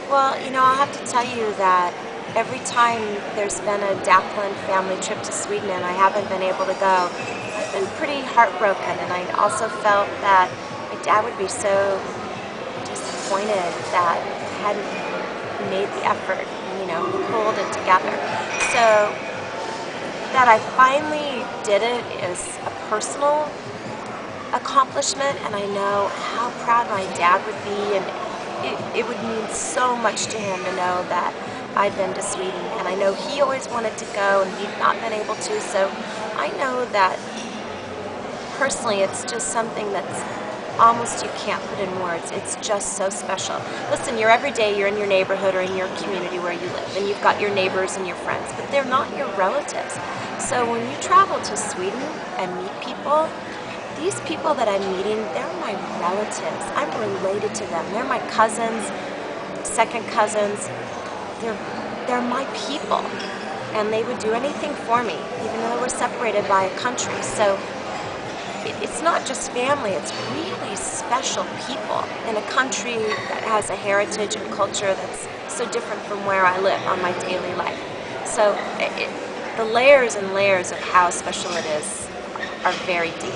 Well, I'll have to tell you that every time there's been a Daplin family trip to Sweden and I haven't been able to go, I've been pretty heartbroken. And I also felt that my dad would be so disappointed that I hadn't made the effort, pulled it together. So that I finally did it is a personal accomplishment, and I know how proud my dad would be, and it would mean so much to him to know that I've been to Sweden. And I know he always wanted to go and he'd not been able to, so I know that personally it's just something that's almost you can't put in words. It's just so special. Listen, every day you're in your neighborhood or in your community where you live, and you've got your neighbors and your friends, but they're not your relatives. So when you travel to Sweden and meet people, these people that I'm meeting, they're my relatives. I'm related to them. They're my cousins, second cousins. They're my people, and they would do anything for me, even though we're separated by a country. So it's not just family, it's really special people in a country that has a heritage and culture that's so different from where I live on my daily life. So the layers and layers of how special it is are very deep.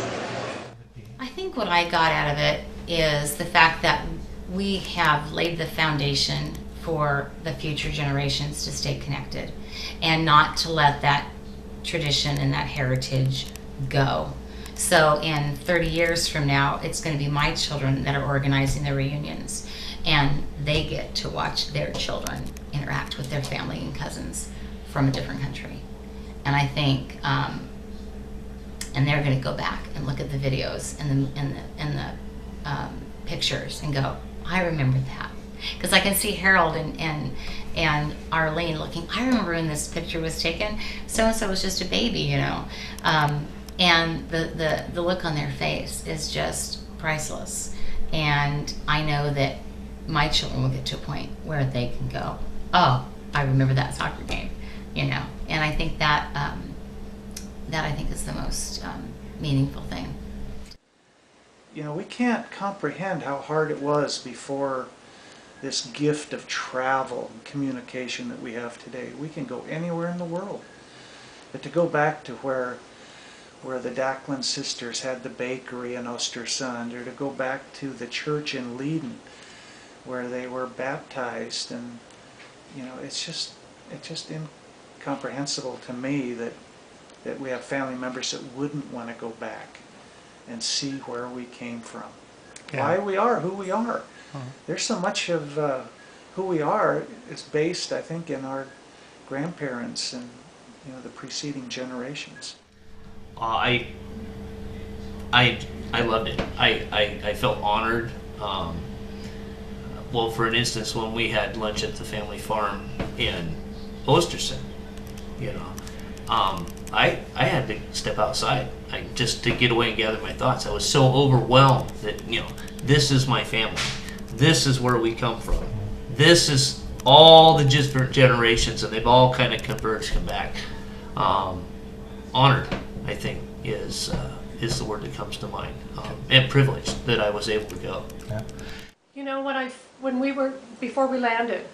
I think what I got out of it is the fact that we have laid the foundation for the future generations to stay connected and not to let that tradition and that heritage go. So in 30 years from now, it's going to be my children that are organizing the reunions, and they get to watch their children interact with their family and cousins from a different country. And I think and they're going to go back and look at the videos and the pictures and go, I remember that, because I can see Harold and Arlene looking. I remember when this picture was taken. So and so was just a baby. And the look on their face is just priceless. And I know that my children will get to a point where they can go, oh, I remember that soccer game, And I think that that I think is the most meaningful thing. We can't comprehend how hard it was before this gift of travel and communication that we have today. We can go anywhere in the world. But to go back to where the Daklin sisters had the bakery in Östersund, or to go back to the church in Leiden where they were baptized, and it's just incomprehensible to me that we have family members that wouldn't want to go back and see where we came from, why we are who we are. There's so much of who we are is based, I think, in our grandparents and the preceding generations. I loved it. I felt honored. Well, for an instance, when we had lunch at the family farm in Ostersund, I had to step outside just to get away and gather my thoughts. I was so overwhelmed that this is my family. This is where we come from. This is all the different generations, and they've all kind of converged, come back. Honored, I think, is the word that comes to mind, and privileged that I was able to go. Yeah. Before we landed,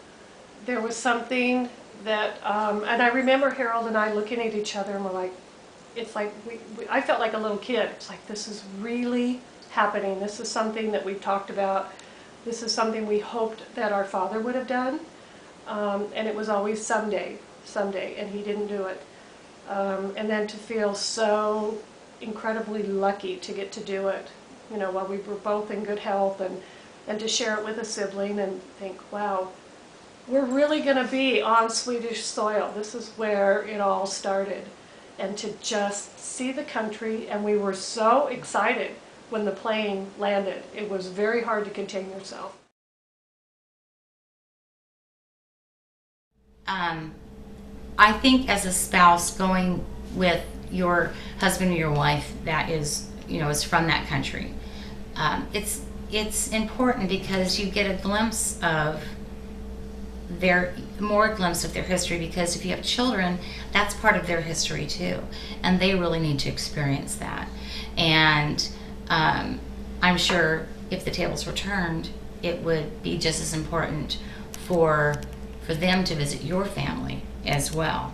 there was something that, and I remember Harold and I looking at each other, and we're like, it's like I felt like a little kid. It's like, this is really happening. This is something that we've talked about. This is something we hoped that our father would have done, and it was always someday, and he didn't do it. And then to feel so incredibly lucky to get to do it, while we were both in good health, and to share it with a sibling and think, wow, we're really going to be on Swedish soil. This is where it all started. And to just see the country, and we were so excited when the plane landed. It was very hard to contain yourself. I think as a spouse, going with your husband or your wife that is from that country, it's important because you get a glimpse of their history, because if you have children, that's part of their history too, and they really need to experience that. And I'm sure if the tables were turned, it would be just as important for them to visit your family as well.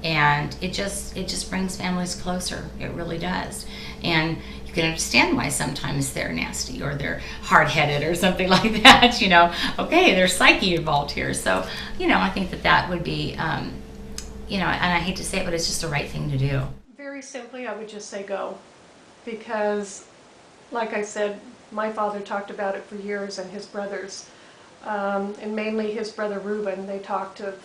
And it just brings families closer. It really does. And you can understand why sometimes they're nasty or they're hard-headed or something like that. You know, okay, there's psyche involved here. So, you know, I think that would be, you know, and I hate to say it, but it's just the right thing to do. Very simply, I would just say go. Because, like I said, my father talked about it for years, and his brothers. And mainly his brother Reuben, they talked of,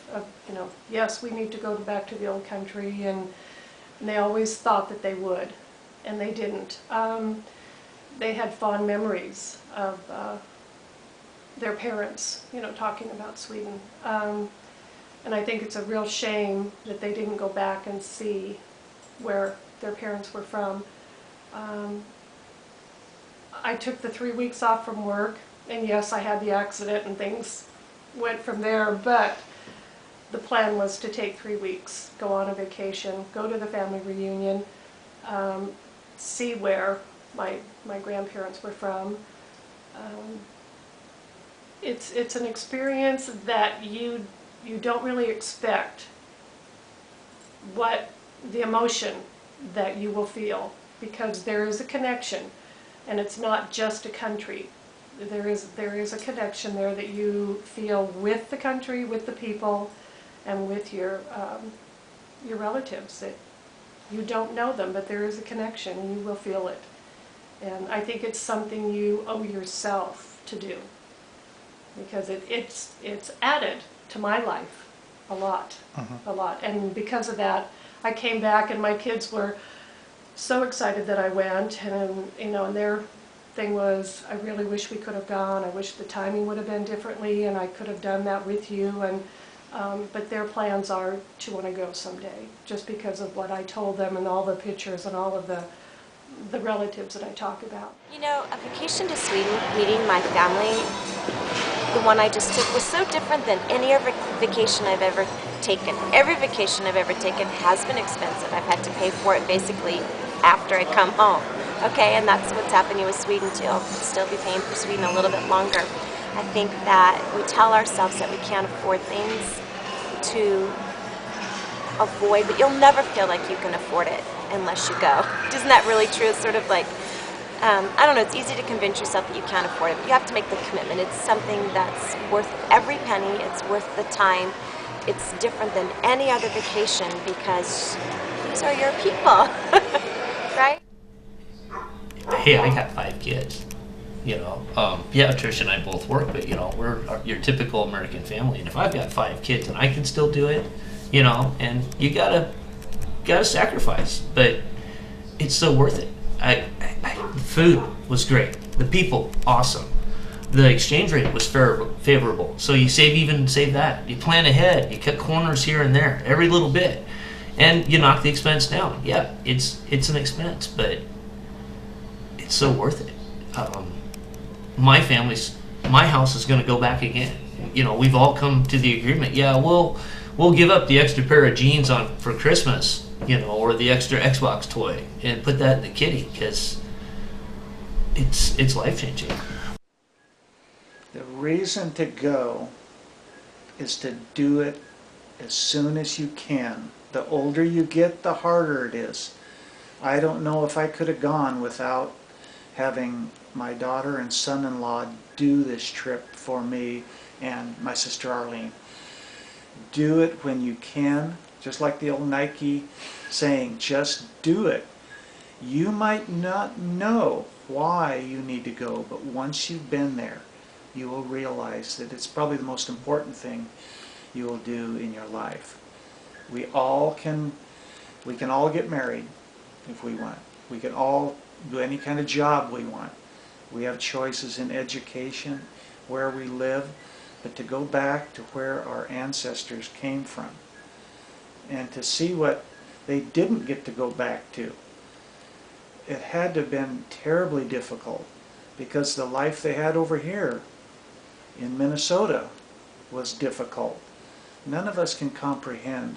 you know, yes, we need to go back to the old country, and they always thought that they would, and they didn't. They had fond memories of their parents, you know, talking about Sweden. And I think it's a real shame that they didn't go back and see where their parents were from. I took the 3 weeks off from work. And yes, I had the accident and things went from there, but the plan was to take 3 weeks, go on a vacation, go to the family reunion, see where my grandparents were from. It's an experience that you don't really expect what the emotion that you will feel, because there is a connection, and it's not just a country. There is a connection there that you feel with the country, with the people, and with your relatives. That you don't know them, but there is a connection, and you will feel it. And I think it's something you owe yourself to do, because it's added to my life a lot, a lot. And because of that, I came back, and my kids were so excited that I went, and you know, and their thing was, I really wish we could have gone. I wish the timing would have been differently, and I could have done that with you. And but their plans are to want to go someday, just because of what I told them and all the pictures and all of the relatives that I talk about. You know, a vacation to Sweden, meeting my family, the one I just took, was so different than any other vacation I've ever taken. Every vacation I've ever taken has been expensive. I've had to pay for it basically after I come home. Okay, and that's what's happening with Sweden too. I'll still be paying for Sweden a little bit longer. I think that we tell ourselves that we can't afford things to avoid, but you'll never feel like you can afford it unless you go. Isn't that really true? It's sort of like, I don't know, it's easy to convince yourself that you can't afford it, but you have to make the commitment. It's something that's worth every penny, it's worth the time. It's different than any other vacation because these are your people, right? Hey, I got 5 kids. You know, yeah, Trish and I both work, but you know, we're your typical American family. And if I've got 5 kids and I can still do it, you know, and you gotta sacrifice, but it's so worth it. The food was great. The people, awesome. The exchange rate was favorable. So you save that. You plan ahead. You cut corners here and there, every little bit, and you knock the expense down. Yeah, it's an expense, but it's so worth it. My house is going to go back again. You know, we've all come to the agreement. Yeah, we'll give up the extra pair of jeans for Christmas, you know, or the extra Xbox toy, and put that in the kitty because it's life changing. The reason to go is to do it as soon as you can. The older you get, the harder it is. I don't know if I could have gone without having my daughter and son-in-law do this trip for me and my sister Arlene. Do it when you can, just like the old Nike saying, just do it. You might not know why you need to go, but once you've been there, you will realize that it's probably the most important thing you will do in your life. We can all get married if we want. We can all do any kind of job we want. We have choices in education, where we live, but to go back to where our ancestors came from and to see what they didn't get to go back to. It had to have been terribly difficult because the life they had over here in Minnesota was difficult. None of us can comprehend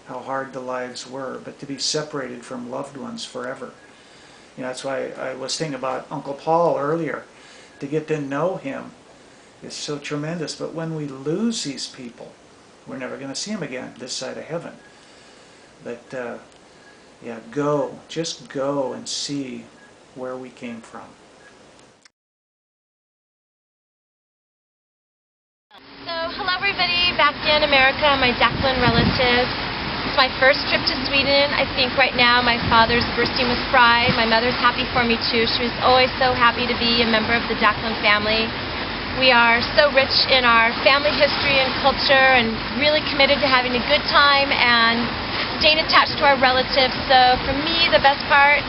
how hard the lives were, but to be separated from loved ones forever. You know, that's why I was thinking about Uncle Paul earlier. To get to know him is so tremendous. But when we lose these people, we're never going to see them again this side of heaven. But yeah, just go and see where we came from. So, hello everybody, back in America, my Declan relatives. It's my first trip to Sweden. I think right now my father's bursting with pride. My mother's happy for me too. She was always so happy to be a member of the Declan family. We are so rich in our family history and culture and really committed to having a good time and staying attached to our relatives. So for me, the best part,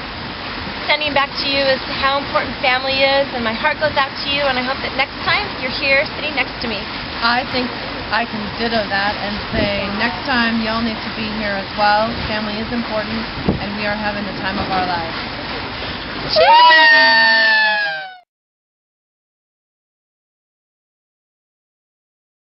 sending back to you, is how important family is, and my heart goes out to you, and I hope that next time you're here sitting next to me. I think I can ditto that and say next time y'all need to be here as well. Family is important, and we are having the time of our lives. Cheers!